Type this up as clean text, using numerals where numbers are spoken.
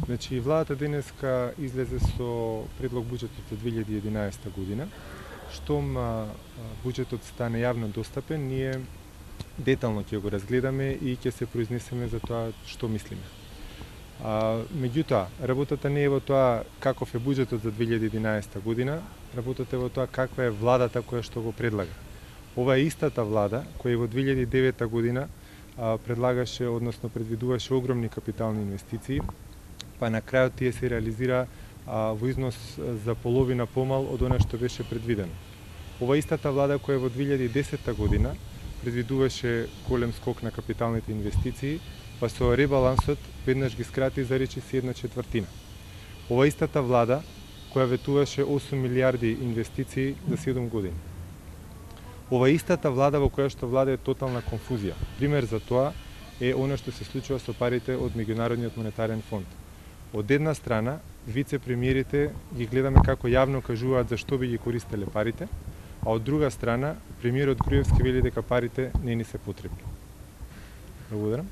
Значи, владата денеска излезе со предлог буџетот за 2011 година. Штом буџетот стане јавно достапен, ние детално ќе го разгледаме и ќе се произнесеме за тоа што мислиме. Меѓутоа, работата не е во тоа каков е буџетот за 2011 година, работата е во тоа каква е владата која што го предлага. Ова е истата влада која во 2009 година предлагаше, односно предвидуваше огромни капитални инвестиции, па на крајот тие се реализира во износ за половина помал од она што беше предвидено. Ова истата влада која во 2010 година предвидуваше голем скок на капиталните инвестиции, па со ребалансот веднаш ги скрати за речиси 1/4. Ова истата влада која ветуваше 8 милиарди инвестиции за 7 години. Ова истата влада во која што влада е тотална конфузија. Пример за тоа е она што се случува со парите од Меѓународниот монетарен фонд. Од една страна, вице-премиерите ги гледаме како јавно кажуваат за што би ги користеле парите, а од друга страна, премиерот Груевски вели дека парите не ни се потребни. Благодарам.